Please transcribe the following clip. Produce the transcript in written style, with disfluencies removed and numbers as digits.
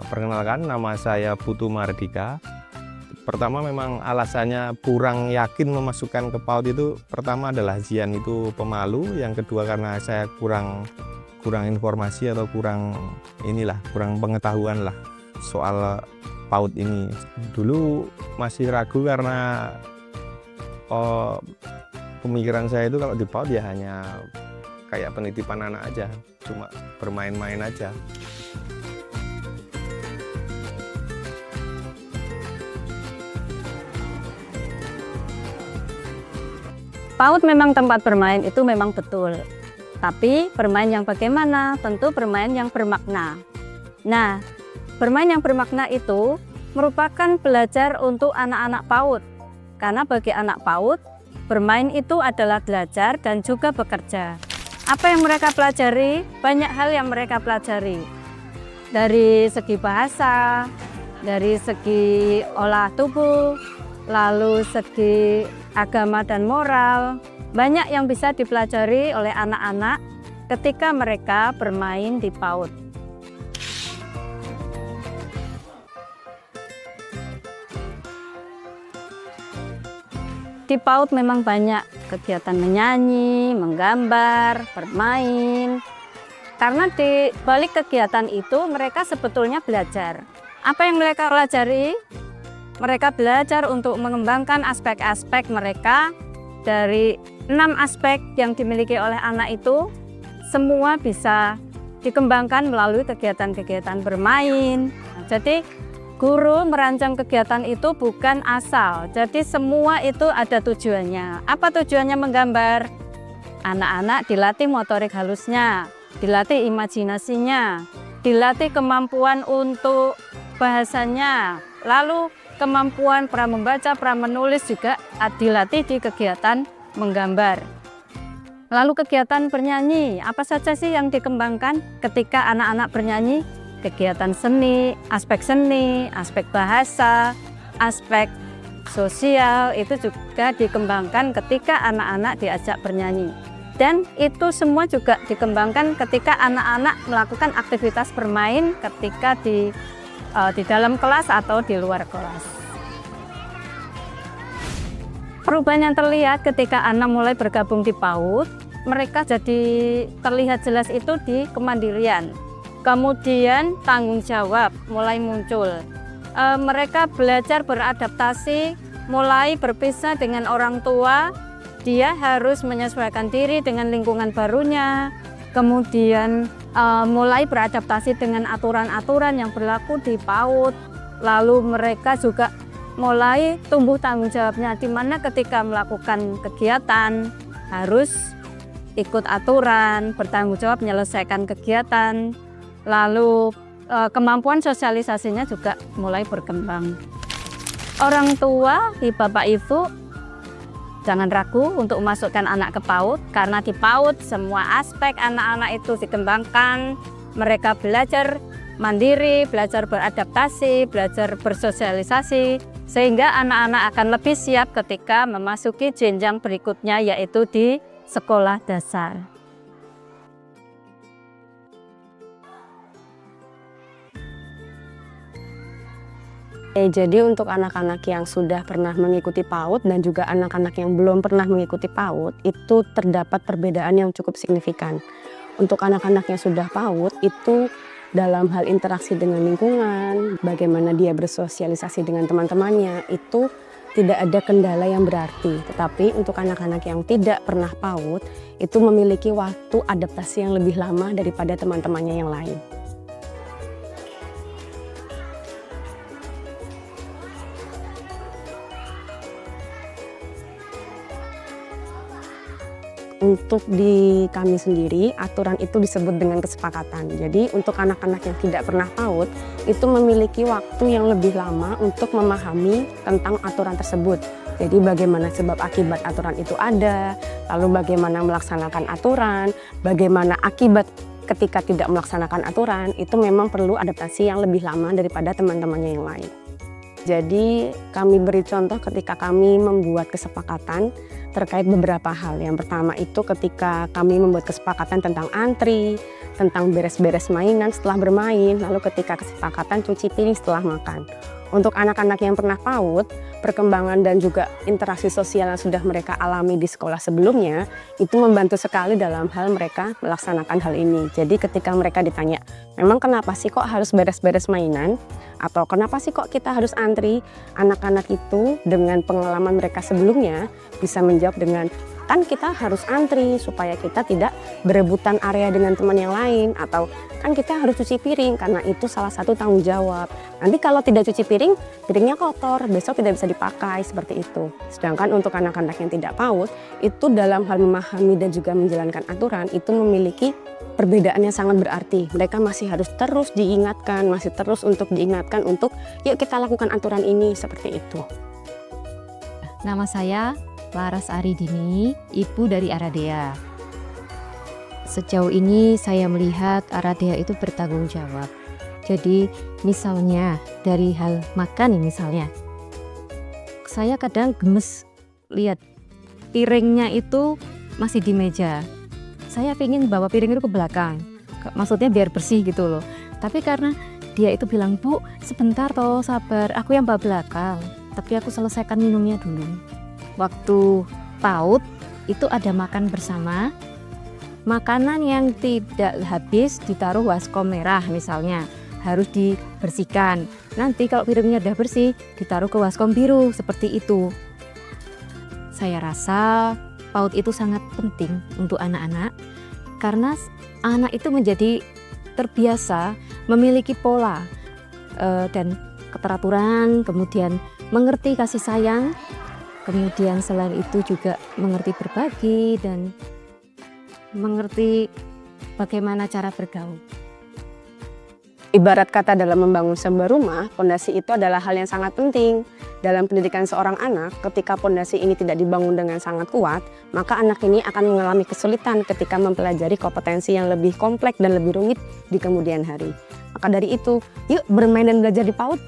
Perkenalkan, nama saya Putu Mardika. Pertama memang alasannya kurang yakin memasukkan ke PAUD itu, pertama adalah Zian itu pemalu, yang kedua karena saya kurang informasi atau kurang pengetahuan lah soal PAUD ini. Dulu masih ragu karena pemikiran saya itu kalau di PAUD ya hanya kayak penitipan anak aja, cuma bermain-main aja. PAUD memang tempat bermain, itu memang betul. Tapi bermain yang bagaimana? Tentu bermain yang bermakna. Nah, bermain yang bermakna itu merupakan belajar untuk anak-anak PAUD. Karena bagi anak PAUD, bermain itu adalah belajar dan juga bekerja. Apa yang mereka pelajari? Banyak hal yang mereka pelajari. Dari segi bahasa, dari segi olah tubuh, lalu segi agama dan moral, banyak yang bisa dipelajari oleh anak-anak ketika mereka bermain di PAUD. Di PAUD memang banyak kegiatan menyanyi, menggambar, bermain. Karena di balik kegiatan itu mereka sebetulnya belajar. Apa yang mereka pelajari? Mereka belajar untuk mengembangkan aspek-aspek mereka. Dari 6 aspek yang dimiliki oleh anak itu, semua bisa dikembangkan melalui kegiatan-kegiatan bermain. Jadi guru merancang kegiatan itu bukan asal, jadi semua itu ada tujuannya. Apa tujuannya menggambar? Anak-anak dilatih motorik halusnya, dilatih imajinasinya, dilatih kemampuan untuk bahasanya, lalu kemampuan pra membaca, pra menulis juga dilatih di kegiatan menggambar. Lalu kegiatan bernyanyi, apa saja sih yang dikembangkan ketika anak-anak bernyanyi? Kegiatan seni, aspek bahasa, aspek sosial itu juga dikembangkan ketika anak-anak diajak bernyanyi. Dan itu semua juga dikembangkan ketika anak-anak melakukan aktivitas bermain ketika di dalam kelas atau di luar kelas. Perubahan yang terlihat ketika anak mulai bergabung di PAUD, mereka jadi terlihat jelas itu di kemandirian. Kemudian tanggung jawab mulai muncul. Mereka belajar beradaptasi, mulai berpisah dengan orang tua. Dia harus menyesuaikan diri dengan lingkungan barunya. Kemudian mulai beradaptasi dengan aturan-aturan yang berlaku di PAUD. Lalu mereka juga mulai tumbuh tanggung jawabnya, di mana ketika melakukan kegiatan harus ikut aturan, bertanggung jawab menyelesaikan kegiatan. Lalu kemampuan sosialisasinya juga mulai berkembang. Orang tua, bapak ibu, jangan ragu untuk memasukkan anak ke PAUD, karena di PAUD semua aspek anak-anak itu dikembangkan. Mereka belajar mandiri, belajar beradaptasi, belajar bersosialisasi, sehingga anak-anak akan lebih siap ketika memasuki jenjang berikutnya, yaitu di sekolah dasar. Jadi untuk anak-anak yang sudah pernah mengikuti PAUD dan juga anak-anak yang belum pernah mengikuti PAUD, itu terdapat perbedaan yang cukup signifikan. Untuk anak-anak yang sudah PAUD itu dalam hal interaksi dengan lingkungan, bagaimana dia bersosialisasi dengan teman-temannya, itu tidak ada kendala yang berarti. Tetapi untuk anak-anak yang tidak pernah PAUD, itu memiliki waktu adaptasi yang lebih lama daripada teman-temannya yang lain. Untuk di kami sendiri, aturan itu disebut dengan kesepakatan. Jadi untuk anak-anak yang tidak pernah PAUD, itu memiliki waktu yang lebih lama untuk memahami tentang aturan tersebut. Jadi bagaimana sebab akibat aturan itu ada, lalu bagaimana melaksanakan aturan, bagaimana akibat ketika tidak melaksanakan aturan, itu memang perlu adaptasi yang lebih lama daripada teman-temannya yang lain. Jadi kami beri contoh ketika kami membuat kesepakatan terkait beberapa hal. Yang pertama itu ketika kami membuat kesepakatan tentang antri, tentang beres-beres mainan setelah bermain, lalu ketika kesepakatan cuci piring setelah makan. Untuk anak-anak yang pernah PAUD, perkembangan dan juga interaksi sosial yang sudah mereka alami di sekolah sebelumnya, itu membantu sekali dalam hal mereka melaksanakan hal ini. Jadi ketika mereka ditanya, memang kenapa sih kok harus beres-beres mainan? Atau kenapa sih kok kita harus antri? Anak-anak itu dengan pengalaman mereka sebelumnya bisa menjawab dengan, kan kita harus antri supaya kita tidak berebutan area dengan teman yang lain, atau kan kita harus cuci piring karena itu salah satu tanggung jawab. Nanti kalau tidak cuci piring, piringnya kotor, besok tidak bisa dipakai, seperti itu. Sedangkan untuk anak-anak yang tidak PAUD, itu dalam hal memahami dan juga menjalankan aturan itu memiliki perbedaan yang sangat berarti. Mereka masih harus terus diingatkan, masih terus untuk diingatkan untuk yuk kita lakukan aturan ini, seperti itu. Nama saya Laras Aridini, ibu dari Aradea. Sejauh ini saya melihat Aradea itu bertanggung jawab. Jadi misalnya dari hal makan nih misalnya, saya kadang gemes lihat piringnya itu masih di meja. Saya ingin bawa piring itu ke belakang, maksudnya biar bersih gitu loh. Tapi karena dia itu bilang, "Bu, sebentar toh, sabar, aku yang bawa belakang, tapi aku selesaikan minumnya dulu." Waktu PAUD itu ada makan bersama, makanan yang tidak habis ditaruh waskom merah misalnya, harus dibersihkan. Nanti kalau piringnya udah bersih, ditaruh ke waskom biru, seperti itu. Saya rasa PAUD itu sangat penting untuk anak-anak, karena anak itu menjadi terbiasa memiliki pola dan keteraturan, kemudian mengerti kasih sayang, kemudian selain itu juga mengerti berbagi dan mengerti bagaimana cara bergaul. Ibarat kata dalam membangun sebuah rumah, pondasi itu adalah hal yang sangat penting. Dalam pendidikan seorang anak, ketika pondasi ini tidak dibangun dengan sangat kuat, maka anak ini akan mengalami kesulitan ketika mempelajari kompetensi yang lebih kompleks dan lebih rumit di kemudian hari. Maka dari itu, yuk bermain dan belajar di PAUD.